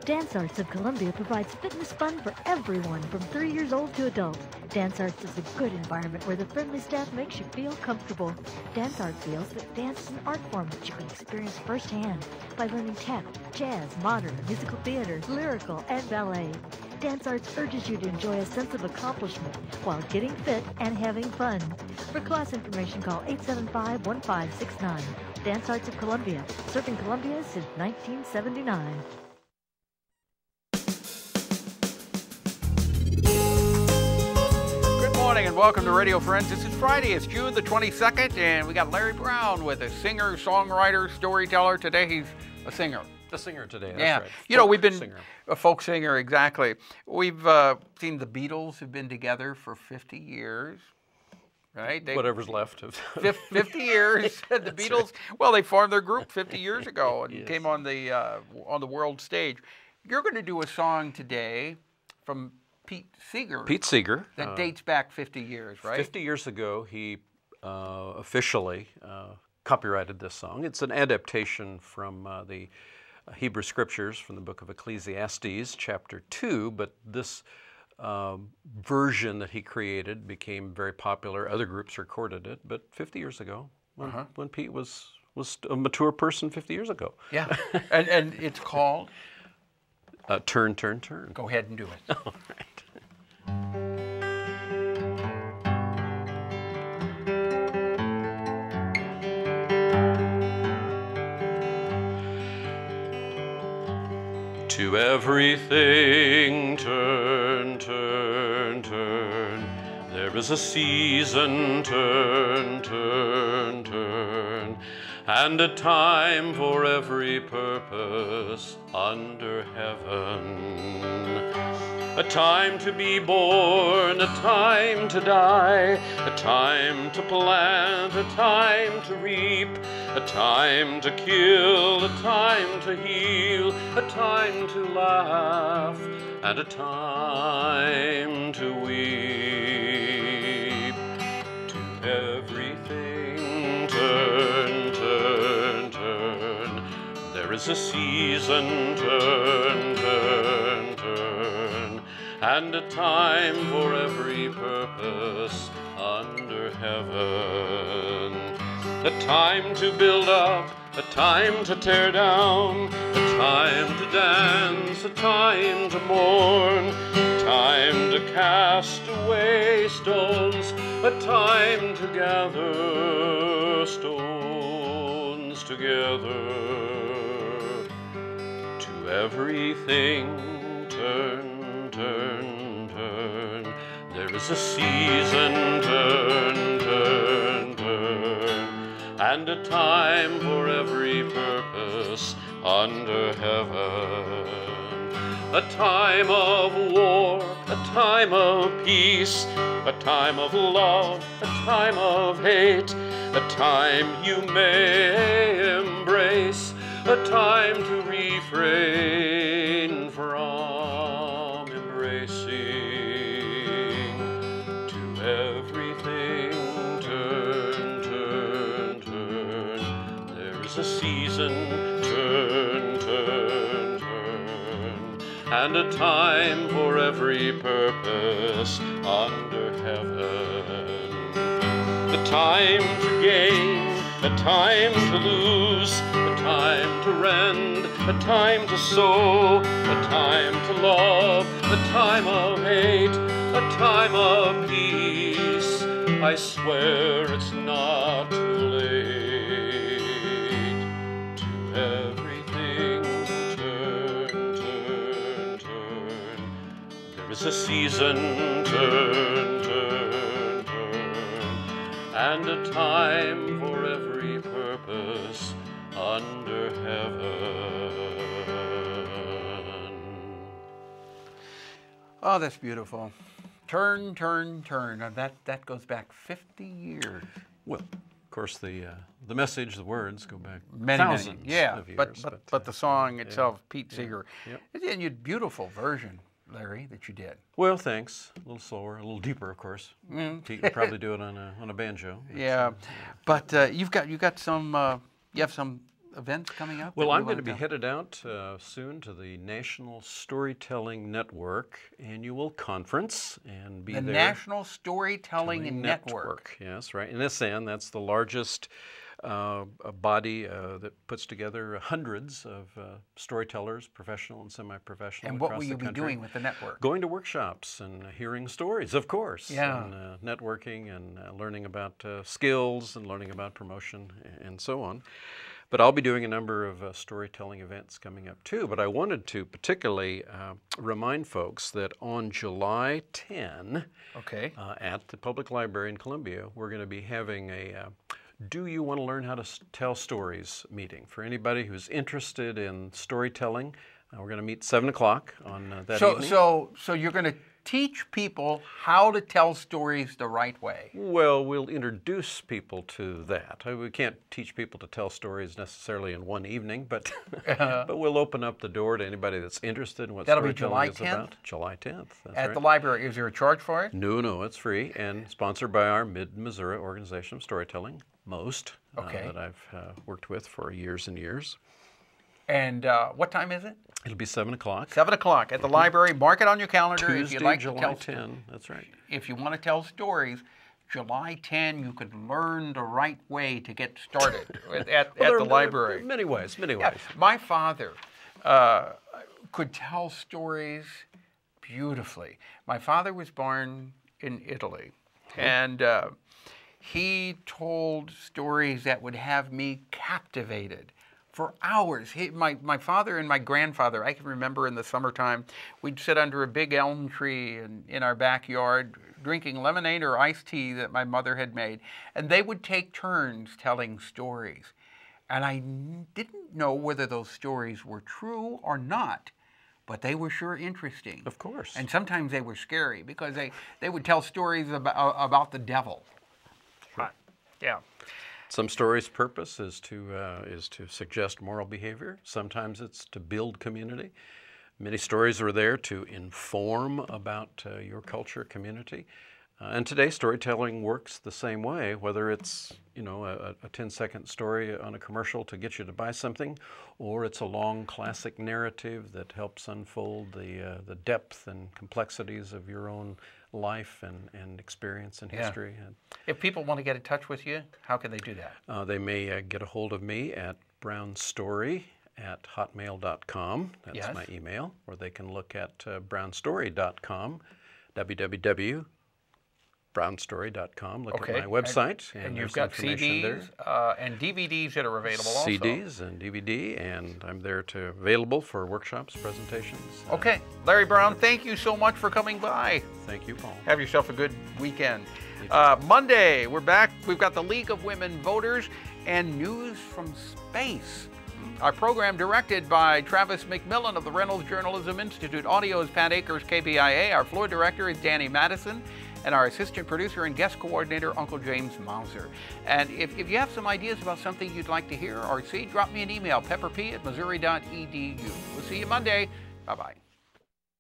Dance Arts of Columbia provides fitness fun for everyone from 3 years old to adult. Dance Arts is a good environment where the friendly staff makes you feel comfortable. Dance Arts feels that dance is an art form that you can experience firsthand by learning tap, jazz, modern, musical theater, lyrical, and ballet. Dance Arts urges you to enjoy a sense of accomplishment while getting fit and having fun. For class information, call 875-1569. Dance Arts of Columbia, serving Columbia since 1979. Good morning and welcome to Radio Friends. This is Friday. It's June the 22nd, and we got Larry Brown with us, singer, songwriter, storyteller. Today he's a singer. The singer today, that's yeah. right. You know, we've been singer. a folk singer, exactly. We've seen the Beatles have been together for 50 years, right? Whatever's left of 50 years. The Beatles, right. Well, they formed their group 50 years ago and Yes. came on the world stage. You're going to do a song today from Pete Seeger. Pete Seeger. That dates back 50 years, right? 50 years ago, he officially copyrighted this song. It's an adaptation from the Hebrew Scriptures from the book of Ecclesiastes, chapter 2, but this version that he created became very popular. Other groups recorded it, but 50 years ago, when Pete was a mature person 50 years ago. Yeah, and it's called? Turn, Turn, Turn. Go ahead and do it. All right. To everything turn, turn, turn. There is a season, turn, turn, turn. And a time for every purpose under heaven. A time to be born, a time to die, a time to plant, a time to reap, a time to kill, a time to heal, a time to laugh, and a time to weep. To everything turn, turn, turn. There is a season, turn, turn, turn. And a time for every purpose under heaven. A time to build up, a time to tear down, a time to dance, a time to mourn, a time to cast away stones, a time to gather stones together. To everything turn, turn, turn. There is a season, turn, turn, turn. And a time for every purpose under heaven. A time of war, a time of peace, a time of love, a time of hate, a time you may embrace, a time to refrain from embracing. To everything turn, turn, turn. There is a season, turn, turn, turn. And a time for every purpose under heaven. A time to gain, a time to lose, a time to rend, a time to sow, a time to love, a time of hate, a time of peace. I swear it's not too late. To everything turn, turn, turn. There is a season, turn, turn, turn. And a time for every purpose under heaven. Oh, that's beautiful. Turn, turn, turn. Now that goes back 50 years. Well, of course, the message, the words go back Many, thousands yeah, of years. but the song itself, Pete Seeger, Yep. and you beautiful version, Larry, that you did. Well, thanks. A little slower, a little deeper, of course. Pete would probably do it on a banjo. Yeah, but you have some events coming up? Well, that you I'm going wanna to be tell? headed out soon to the National Storytelling Network Annual Conference and be The there. National Storytelling Network. Yes, right. In NSN, that's the largest body that puts together hundreds of storytellers, professional and semi-professional, And across what will the you be country. doing with the network? Going to workshops and hearing stories, of course. Yeah. And networking and learning about skills and learning about promotion and so on. But I'll be doing a number of storytelling events coming up too. But I wanted to particularly remind folks that on July 10 Okay. at the Public Library in Columbia, we're going to be having a Do You Want to Learn How to Tell Stories meeting for anybody who's interested in storytelling. We're going to meet 7 o'clock on that evening. So you're going to teach people how to tell stories the right way. Well, we'll introduce people to that. We can't teach people to tell stories necessarily in one evening, but but we'll open up the door to anybody that's interested in what That'll be storytelling July is 10th? about. July 10th. That's At right. the library, is there a charge for it? No, it's free and sponsored by our Mid-Missouri Organization of Storytelling, MOST, Okay. that I've worked with for years and years. And what time is it? It'll be 7 o'clock. 7 o'clock at the library. Mark it on your calendar if Tuesday, you'd like July to tell 10. That's right. If you want to tell stories. July 10, you could learn the right way to get started at Well, the library. Many ways. Yeah, my father could tell stories beautifully. My father was born in Italy, and he told stories that would have me captivated for hours. My father and my grandfather, I can remember in the summertime, we'd sit under a big elm tree in our backyard drinking lemonade or iced tea that my mother had made, and they would take turns telling stories. And I didn't know whether those stories were true or not, but they were sure interesting. Of course. And sometimes they were scary because they would tell stories about the devil. Sure. Yeah. Some stories' purpose is to suggest moral behavior. Sometimes it's to build community. Many stories are there to inform about your culture, community. And today, storytelling works the same way, whether it's a 10-second story on a commercial to get you to buy something, or it's a long classic narrative that helps unfold the depth and complexities of your own life and experience and history. If people want to get in touch with you, how can they do that? They may get a hold of me at brownstory@hotmail.com. That's Yes. my email. Or they can look at brownstory.com, www.brownstory.com. Look at my website. And there's you've got information CDs and DVDs that are available also. CDs and DVD, and I'm there available for workshops, presentations. Okay. Larry Brown, thank you so much for coming by. Thank you, Paul. Have yourself a good weekend. Monday, we're back. We've got the League of Women Voters and news from space. Our program directed by Travis McMillan of the Reynolds Journalism Institute. Audio is Pat Akers, KBIA. Our floor director is Danny Madison. And our assistant producer and guest coordinator, Uncle James Mauser. And if you have some ideas about something you'd like to hear or see, drop me an email, pepperp@missouri.edu. We'll see you Monday. Bye-bye.